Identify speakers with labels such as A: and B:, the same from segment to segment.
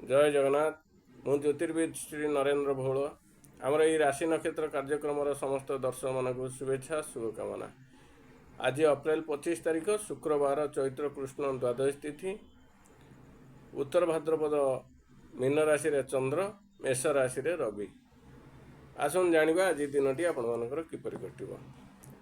A: जय जगन्नाथ। मु ज्योतिर्विद श्री नरेंद्र भौल। आमर ये राशि नक्षत्र कार्यक्रम समस्त दर्शक मान शुभेच्छा शुभकामना। आज अप्रैल 25 तारीख शुक्रवार चैत्र कृष्ण द्वादश तिथि उत्तर भाद्रपद मीन राशि चंद्र मेष राशि रवि। आसन जानिबा आज दिनटी आपणकर किपरि कटिबो।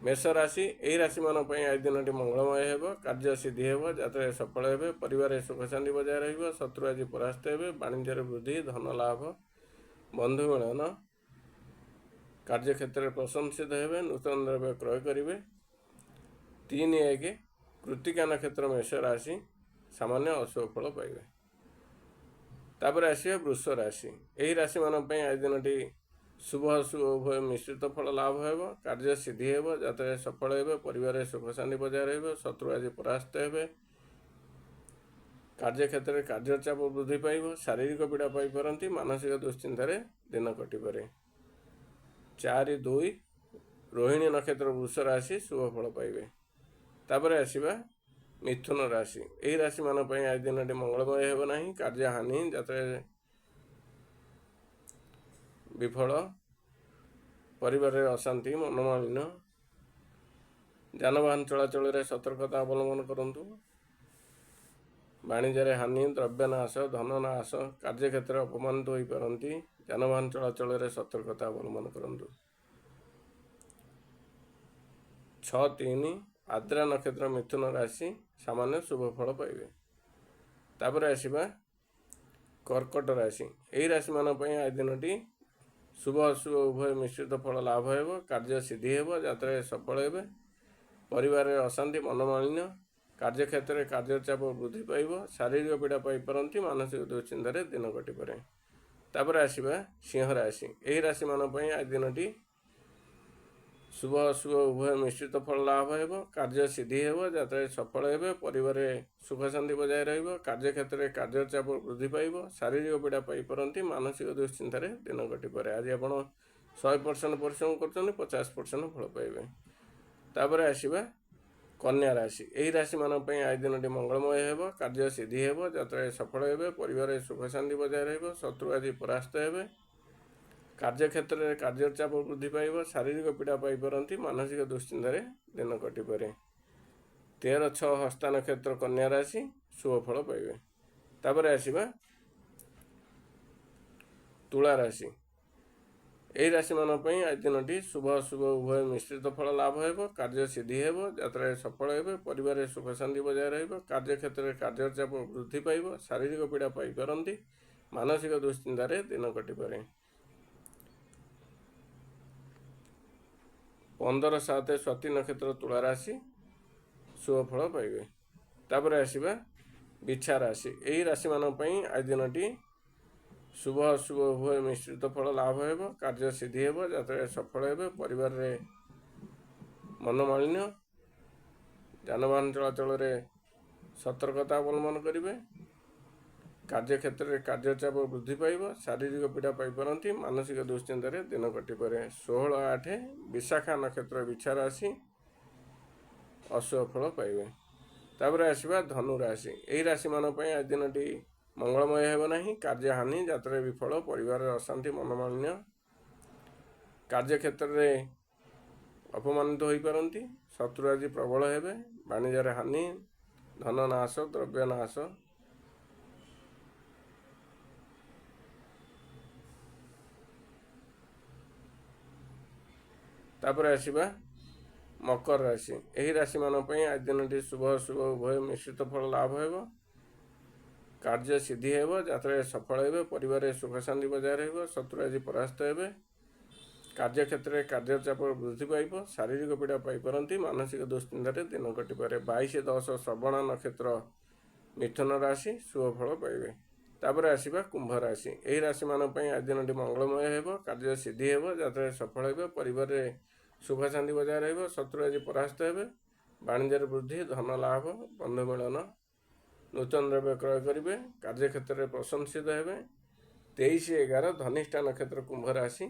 A: मेष राशि यही राशि मान आज दिनटी मंगलमय हो, कार्य सिद्धि हो, जात्रा सफल हो, परिवार सुख शांति बजाय रहिबो, शत्रु आज परास्त हो, वाणिज्य वृद्धि, धन लाभ, बंधु मिलन, कार्य क्षेत्र में प्रशंसित हो, नूतन द्रव्य क्रय करेंगे। 3-1 कृत्तिका नक्षत्र मेष राशि सामान्य अशुभ फल पाइबे। तापर आसिबा वृष राशि यही राशि मान आज दिनटी शुभ अशुभ उभय मिश्रित फल लाभ हो, कार्य सिद्धि हो, जात्रा सफल हो, परिवार सुख शांति बजाय रहिबो, शत्रु आज परास्त हो, कार्य क्षेत्र में कार्यचाप वृद्धि पाइब, शारीरिक पीड़ा पाइपारती, मानसिक दुश्चिंतार दिन कटिपे। 4-2 रोहिणी नक्षत्र वृष राशि शुभ फल पाइबे। तापर आसिबा मिथुन राशि यही राशि मान आज दिनटी मंगलमय हो नहीं, कार्य हानि, जात्रा विफल, परिवार अशांति, मनोमालिन्य, जानवाहन चलाचल सतर्कता अवलंबन करूँ, वाणिज्य हानि, द्रव्यनाश, धननाश, कार्य क्षेत्र अपमानित हो पारती, जानवाहन चलाचल सतर्कता अवलंबन करूँ। 6-3 आद्रा नक्षत्र मिथुन राशि सामान्य शुभ फल पाइबे। तापर आसिबा कर्कट राशि यही राशि मान आज दिनटी शुभ अशुभ उभय मिश्रित फल लाभ हो, कार्य सिद्धि हो, जात्रा सफल हो, परिवार अशांति, मनोमालिन्य, कार्य क्षेत्र में कार्यचाप वृद्धि पाइब, शारीरिक पीड़ा पाइपारती, मानसिक दुश्चिंतार दिन कटिपे। तापर आसिबा सिंह राशि यही राशि मान आज दिनटी शुभ अशुभ उभय मिश्रित फल लाभ हो, कार्य सिद्धि हो, जात्रा सफल हो, परिवार सुख शांति बजाय रहिबो, कार्य क्षेत्र में कार्यचाप वृद्धि पाइब, शारीरिक पीड़ा पाइपारती, मानसिक दुश्चिंतार दिन कटिपे। आज आप 100% परिश्रम कर 50% फल पाइबे। तापर आसिबा कन्या राशि यही राशि मान आज दिनटी मंगलमय हो, कार्य सिद्धि हो, जात्रा सफल हो, परिवार सुख शांति बजाय रहिबो, शत्रु आज परास्त हो, कार्य क्षेत्र में कार्यचाप वृद्धि पाइब, शारीरिक पीड़ा पाइपारती, मानसिक दुश्चिंतार दिन कटिपे। 13-6 हस्ता नक्षत्र कन्या राशि शुभ फल पाइबे। तापर आसिबा तुला राशि यही राशि मान आज दिनटी शुभ अशुभ उभय मिश्रित फल लाभ हो, कार्य सिद्धि हो, जात्रा सफल हो, परिवार सुख शांति बजाय रहिबो, कार्य क्षेत्र में कार्यचाप वृद्धि पाइब, शारीरिक पीड़ा पाइपारती, मानसिक दुश्चिंतार दिन कटिपे। 15-7 स्वाति नक्षत्र तुला राशि शुभ फल पाइबे। तापर आसिबा बिछा राशि यही राशि मान आज दिनटी शुभ अशुभ उभय मिश्रित फल लाभ हो, कार्य सिद्धि हो, जात्रा सफल हो, परिवार मनोमालिन्य, जानवाहन चलाचल सतर्कता अवलंबन करेंगे, कार्य क्षेत्र में कार्यचाप वृद्धि पाइब, शारीरिक पीड़ा पाइपारती, मानसिक दुश्चिंतार दिन कटिपे। 16-8 विशाखा नक्षत्र बिछा राशि अशुभ फल पाइबे। तापर आसिबा धनु राशि यही राशि मान आज दिनटी मंगलमय हो नहीं, कार्य हानि, जात्रा विफल, परिवार अशांति, मनोमालिन्य, कार्य क्षेत्र में अपमानित हो पारती, शत्रु आज प्रबल हो, वाणिज्य हानि, धननाश, द्रव्यनाश, तापर आसिबा मकर राशि यही राशि मान आज दिनटी शुभ अशुभ उभय मिश्रित फल लाभ हो, कार्य सिद्धि हो, जात्रा सफल हो, परिवार सुख शांति बजाय रहिबो, शत्रु आज परास्त हो, कार्य क्षेत्र में कार्यचाप वृद्धि पाइब, शारीरिक पीड़ा पाइपारती, मानसिक दुश्चिंतार दिन कटिपे। 22-10 श्रवण नक्षत्र मिथुन राशि शुभ फल पाइबे। तापर आसिबा कुंभ राशि यही राशि मान आज दिनटी मंगलमय हो, कार्य सिद्धि हो, जात्रा सफल हो, परिवार सुख शांति बजाय रहिबो, शत्रु आज परास्त हो, वाणिज्य वृद्धि, धन लाभ, बंधु मिलन, नूतन द्रव्य क्रय करेंगे, कार्य क्षेत्र में प्रशंसित हो। 23-11 धनिष्ठा नक्षत्र कुंभ राशि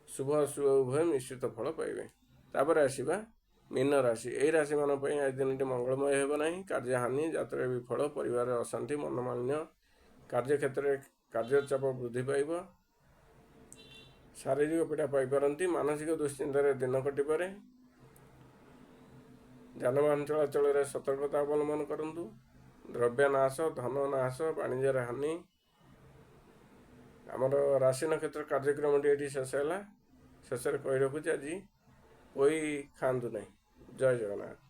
A: शुभ अशुभ उभय मिश्रित फल पाइबे। तापर आसिबा मीन राशि यही राशि मान आज दिनटी मंगलमय हो नहीं, कार्य हानि, जात्रा विफल, परिवार अशांति, मनोमालिन्य, କାର୍ଯ୍ୟକ୍ଷେତ୍ରରେ କାର୍ଯ୍ୟଚାପ ବୃଦ୍ଧି ପାଇବ, ଶାରୀରିକ ପୀଡ଼ା ପାଇପାରନ୍ତି, ମାନସିକ ଦୁଶ୍ଚିନ୍ତାରେ ଦିନ କଟିପାରେ। ଯାନବାହନ ଚଳାଚଳରେ ସତର୍କତା ଅବଲମ୍ବନ କରନ୍ତୁ। ଦ୍ରବ୍ୟ ନାଶ, ଧନ ନାଶ, ବାଣିଜ୍ୟର ହାନି। ଆମର ରାଶି ନକ୍ଷତ୍ର କାର୍ଯ୍ୟକ୍ରମଟି ଏଠି ଶେଷ ହେଲା। ଶେଷରେ କହି ରଖୁଛି, ଆଜି ପୋଇ ଖାଆନ୍ତୁ ନାହିଁ। ଜୟ ଜଗନ୍ନାଥ।